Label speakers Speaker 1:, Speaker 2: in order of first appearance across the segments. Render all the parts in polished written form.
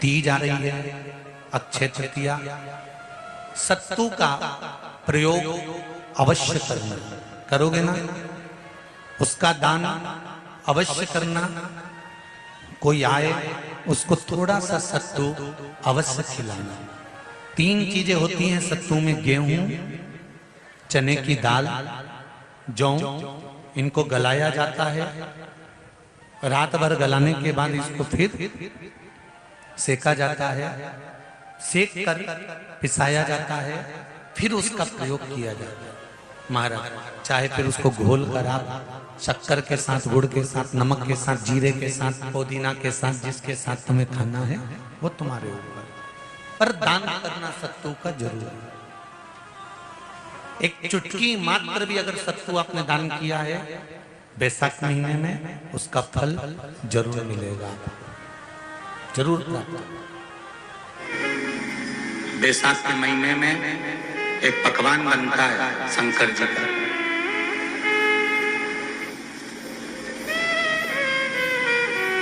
Speaker 1: तीज आ रही है, अक्षय तृतीया। सत्तू का प्रयोग अवश्य करना, करोगे ना? उसका दान अवश्य करना। कोई आए उसको थोड़ा सा सत्तू अवश्य खिलाना। 3 चीजें होती हैं सत्तू में, गेहूं, चने की दाल, जौ, इनको गलाया जाता है। रात भर गलाने के बाद इसको फिर सेका जाता है, सेक कर पिसाया जाता है, फिर उसका प्रयोग किया जाता है। महाराज चाहे फिर उसको घोल कर आप शक्कर के साथ, गुड़ के साथ, नमक के साथ, जीरे के साथ, पुदीना के साथ, जिसके साथ तुम्हें खाना है वो तुम्हारे ऊपर, पर दान करना सत्तू का जरूर है। एक चुटकी मात्र भी अगर सत्तू आपने दान किया है बैसाख महीने में, उसका फल जरूर मिलेगा, जरूर प्राप्त।
Speaker 2: बैसाख के महीने में एक पकवान बनता है शंकर जी का,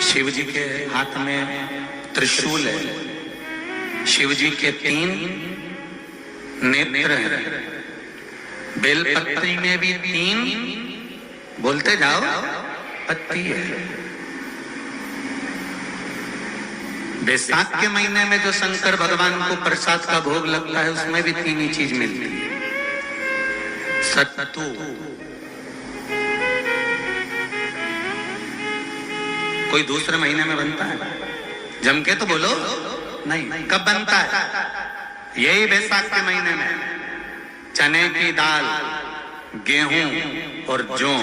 Speaker 2: शिव जी के हाथ में त्रिशूल है, शिव जी के 3 नेत्र हैं, बेलपत्री में भी 3, बोलते जाओ, पत्ती है। बैसाख के महीने में जो शंकर भगवान को प्रसाद का भोग लगता है उसमें भी 3 ही चीज मिलती है, सत्तू, कोई दूसरे महीने में बनता है? जम के तो बोलो, नहीं। कब बनता है? यही बैसाख के महीने में। चने की दाल, गेहूं और जौ,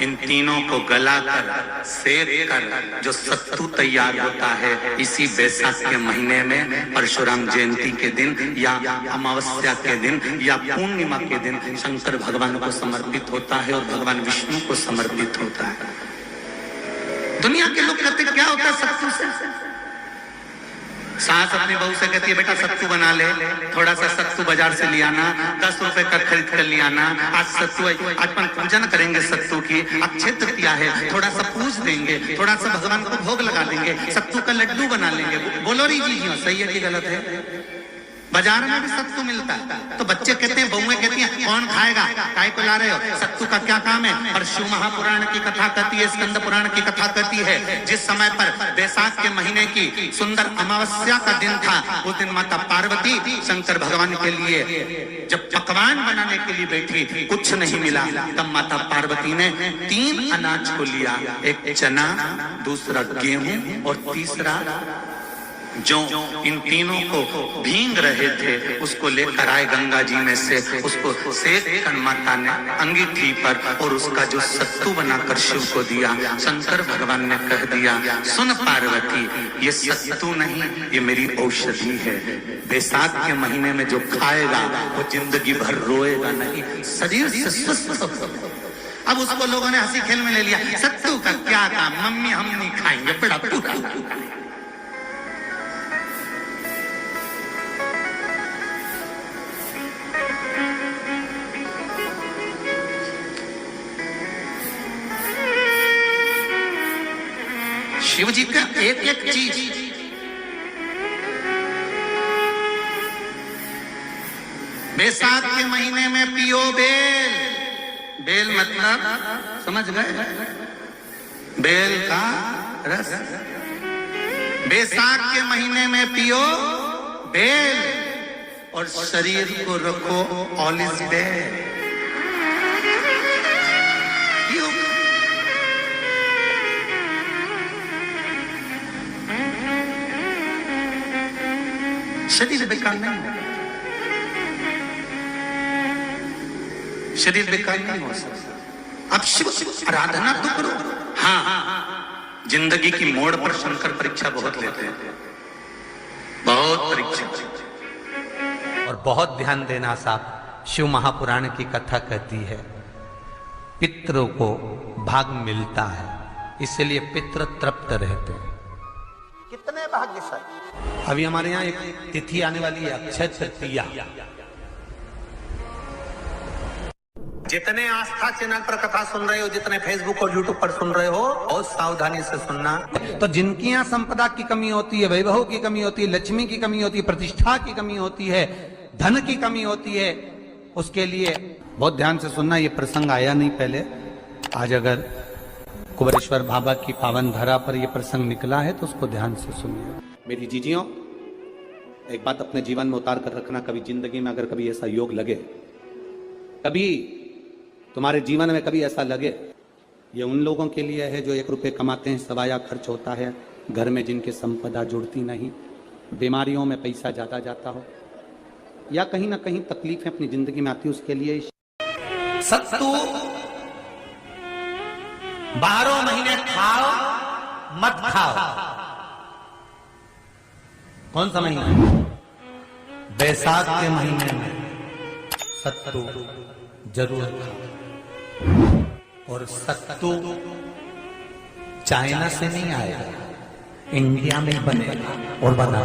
Speaker 2: इन तीनों को गलाकर सेक कर जो सत्तू तैयार होता है, इसी बैसाख के महीने में परशुराम जयंती के दिन या अमावस्या के दिन या पूर्णिमा के दिन शंकर भगवान को समर्पित होता है और भगवान विष्णु को समर्पित होता है। दुनिया के लोग कहते क्या होता है सत्तू से? सास अपनी बहू से कहती है बेटा सत्तू बना ले, थोड़ा सा सत्तू बाजार से ले आना, 10 रुपए का खरीद कर ले आना। आज सत्तू, आज अपन पूजन करेंगे सत्तू की, अक्षय तृतीया है, थोड़ा सा पूज देंगे, थोड़ा सा भगवान को भोग लगा देंगे, सत्तू का लड्डू बना लेंगे। बोलो री जी, सही है कि गलत है? बाजार में भी सत्तू मिलता है, तो बच्चे कहते हैं, बहुएं कहती हैं कौन खाएगा, काय को ला रहे हो, सत्तू का क्या काम है? और शिव महापुराण की कथा कहती है, स्कंद पुराण की कथा कहती है, जिस समय पर बैसाख के महीने की सुंदर अमावस्या का दिन था, उस दिन माता पार्वती शंकर भगवान के लिए जब पकवान बनाने के लिए बैठी, कुछ नहीं मिला, तब माता पार्वती ने 3 अनाज को लिया, एक चना, दूसरा गेहूं और तीसरा जो, इन तीनों को भींग रहे थे, उसको लेकर आए गंगा जी में से, उसको सेक कर माता ने अंगीठी पर और उसका जो सत्तू बनाकर शिव को दिया। शंकर भगवान ने कह दिया, सुन पार्वती, ये सत्तू नहीं, ये मेरी औषधि है। बैसाख के महीने में जो खाएगा वो जिंदगी भर रोएगा नहीं, शरीर से स्वस्थ। अब उसको लोगों ने हंसी खेल में ले लिया, सत्तू का क्या काम, मम्मी हम नहीं खाएंगे, बड़ा पूरा। शिव जी का एक एक चीज, बैसाख के महीने में पियो बेल, बेल मतलब समझ गए, बेल का रस। बैसाख के महीने में पियो बेल और शरीर को रखो ऑलिव बेल। शरीर बेकार नहीं है, शरीर बेकार नहीं हो सकता। अब शिव आराधना तो करो। हाँ, जिंदगी की मोड़ पर शंकर परीक्षा बहुत लेते हैं, बहुत परीक्षा।
Speaker 1: और बहुत ध्यान देना साहब, शिव महापुराण की कथा कहती है पितरों को भाग मिलता है, इसलिए पितर तृप्त रहते हैं।
Speaker 2: कितने भाग्यशाली।
Speaker 1: अभी हमारे यहाँ एक तिथि आने वाली है, अक्षय तृतीया।
Speaker 2: जितने आस्था चैनल पर कथा सुन रहे हो, जितने फेसबुक और यूट्यूब पर सुन रहे हो, बहुत सावधानी से सुनना।
Speaker 1: तो जिनकी यहाँ संपदा की कमी होती है, वैभव की कमी होती है, लक्ष्मी की कमी होती है, प्रतिष्ठा की कमी होती है, धन की कमी होती है, उसके लिए बहुत ध्यान से सुनना। ये प्रसंग आया नहीं पहले, आज अगर कुबेरेश्वर बाबा की पावन धरा पर यह प्रसंग निकला है तो उसको ध्यान से सुनिए। मेरी जीजियों, एक बात अपने जीवन में उतार कर रखना, कभी जिंदगी में अगर कभी ऐसा योग लगे, कभी तुम्हारे जीवन में कभी ऐसा लगे, ये उन लोगों के लिए है जो 1 रुपये कमाते हैं, सवाया खर्च होता है, घर में जिनके संपदा जुड़ती नहीं, बीमारियों में पैसा ज्यादा जाता हो, या कहीं ना कहीं तकलीफें अपनी जिंदगी में आती है, उसके लिए सत्तू 12 महीने खाओ मत खाओ। कौन सा महीना? बैसाख के महीने में सत्तू जरूर खाओ। और सत्तू चाइना से नहीं आएगा, इंडिया में बनेगा और बना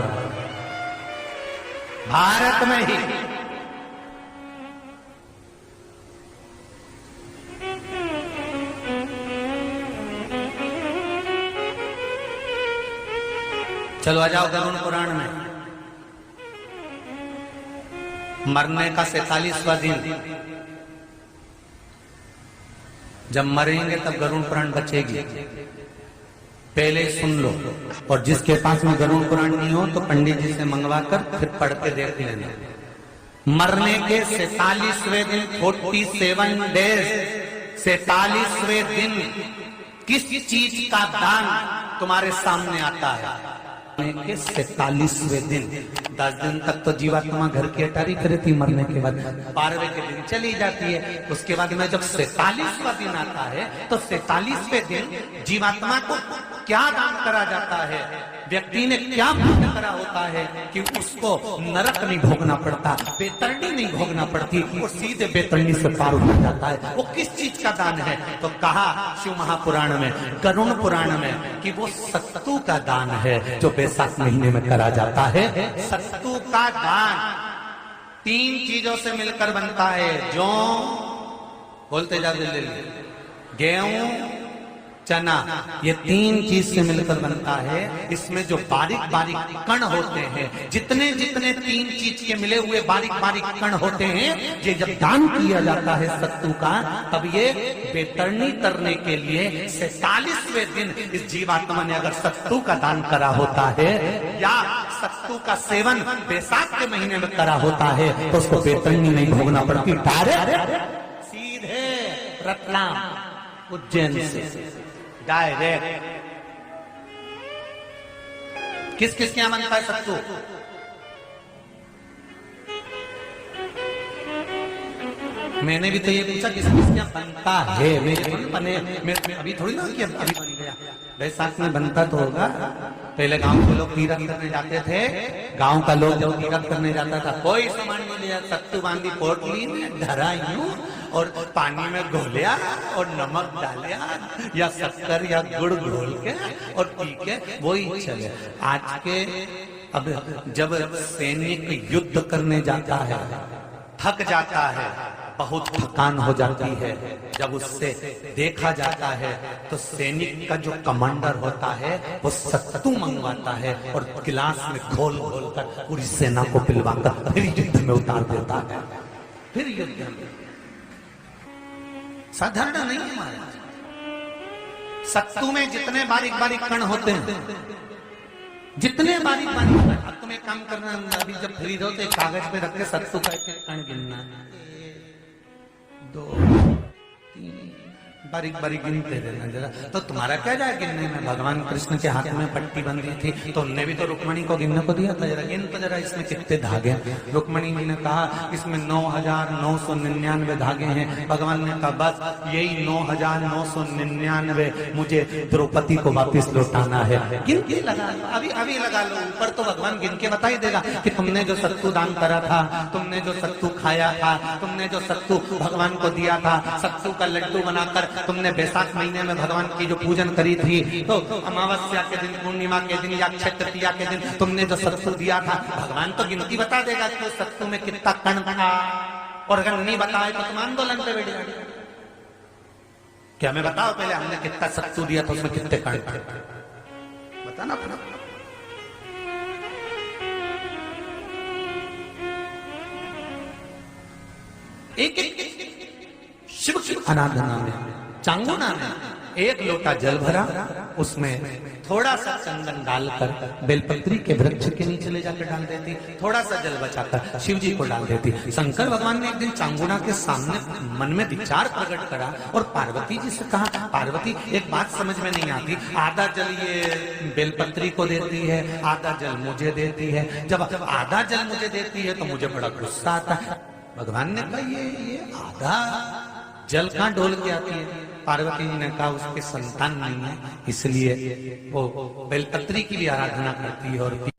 Speaker 1: भारत में ही। चलो आ जाओ गरुड़ पुराण में। मरने का 47वां दिन, जब मरेंगे तब गरुड़ पुराण बचेगी, पहले सुन लो। और जिसके पास में गरुड़ पुराण नहीं हो तो पंडित जी से मंगवा कर फिर पढ़ के देख लेना। मरने के 47वें दिन, 47 डेज, 47वें दिन किस चीज का दान तुम्हारे सामने आता है? के 47वें दिन, 10 दिन तक तो जीवात्मा घर की अटारी करे थी, मरने के बाद 12वें के दिन चली जाती है। उसके बाद में जब 47वां दिन आता है तो 47वें दिन जीवात्मा को क्या दान करा जाता है, व्यक्ति ने क्या पुण्य करा होता है कि उसको नरक नहीं भोगना पड़ता, बेतरनी नहीं भोगना पड़ती, वो सीधे बेतरनी से पार हो जाता है। वो किस चीज का दान है? तो कहा शिव महापुराण में, गरुड़ पुराण में, कि वो सत्तू का दान है जो बैसाख महीने में करा जाता है। सत्तू का दान 3 चीजों से मिलकर बनता है। जौ, बोलते जा, गेहूं, चना, ये 3 चीज से मिलकर बनता है। इसमें जो बारीक बारीक कण होते हैं, जितने जितने 3 चीज के मिले हुए बारीक बारीक कण होते हैं, ये जब दान किया जाता है सत्तू का, तब ये बेतरनी करने के लिए 47वें दिन इस जीवात्मा ने अगर सत्तू का दान करा होता है, या सत्तू का सेवन बैसाख के महीने में करा होता है, तो उसको बेतरनी नहीं भोगना पड़ती, डायरेक्ट सीधे रतलाम उज्जैन से डायरेक्ट। किस किस के यहां बनता है सत्तू? मैंने भी तो ये पूछा किस किस के यहां बनता है। मैं अभी थोड़ी ना कि अभी बन गया, बैसाख में बनता तो होगा। पहले गांव के लोग तीरथ करने जाते थे, गांव का लोग जब तीरथ करने जाता था, कोई सामान नहीं लिया, सत्तू बांधी पोटली में धरा यूं और पानी में घोलिया और नमक डालिया या शक्कर या गुड़ घोल के और पी के वही चले। आज के अब जब सैनिक युद्ध करने जाता है, थक जाता है, बहुत थकान हो जाती है, जब उससे देखा जाता है तो सैनिक का जो कमांडर होता है वो सत्तू मंगवाता है और गिलास में घोल घोल कर पूरी सेना को पिलवाकर फिर युद्ध में उतार देता है। फिर युद्ध में साधारण नहीं है महाराज। सत्तू में जितने बारीक बारीक कण होते हैं, जितने बारीक बारीक कण, अब तुम एक काम करना, अभी जब फ्री हो तो कागज पे रख के सत्तू का एक कण गिनना, 2 3 बारीक बारीक गिनते रहना जरा। तो तुम्हारा क्या जाए गिनने में? भगवान कृष्ण के हाथ में पट्टी बंधी थी तो उनने भी तो रुक्मणी को गिनने को दिया था, जरा गिन तो जरा इसमें कितने धागे। रुक्मणी ने कहा इसमें 9,999 धागे हैं। भगवान ने कहा बस यही 9,999 मुझे द्रौपदी को वापिस लौटाना है। गिन के लगा लो, अभी अभी लगा लो, ऊपर तो भगवान गिन के बता ही देगा कि तुमने जो सत्तू दान करा था, तुमने जो सत्तू खाया था, तुमने जो सत्तू भगवान को दिया था, सत्तू का लड्डू बनाकर तुमने बैसाख महीने में भगवान की जो पूजन करी थी, तो अमावस्या के दिन, पूर्णिमा के दिन या अक्षय तृतीया के दिन तुमने जो सत्तू दिया था, भगवान तो गिनती बता देगा कि सत्तू में कितना कण था। और अगर नहीं बताए तो तुम आंदोलन पे बैठ जाओ। क्या मैं बताओ पहले हमने कितना सत्तू दिया था, उसमें कितने कांटे थे, बताना अपना। एक एक शिव की आराधना में, चांगुना में एक लोटा जल भरा, उसमें थोड़ा सा चंदन डालकर बेलपत्री के वृक्ष के नीचे ले जाकर डाल देती, थोड़ा सा जल बचाकर शिव जी को डाल देती। शंकर भगवान ने एक दिन चांगुना के सामने मन में विचार प्रकट करा और पार्वती जी से कहा, पार्वती एक बात समझ में नहीं आती, आधा जल ये बेलपत्री को देती है, आधा जल मुझे देती है, जब आधा जल मुझे देती है तो मुझे बड़ा गुस्सा आता है। भगवान ने कहा ये आधा जल कहाँ डोल के आती है? पार्वती जी ने कहा उसके संतान नहीं है, इसलिए वो बेलपत्री की भी आराधना करती है और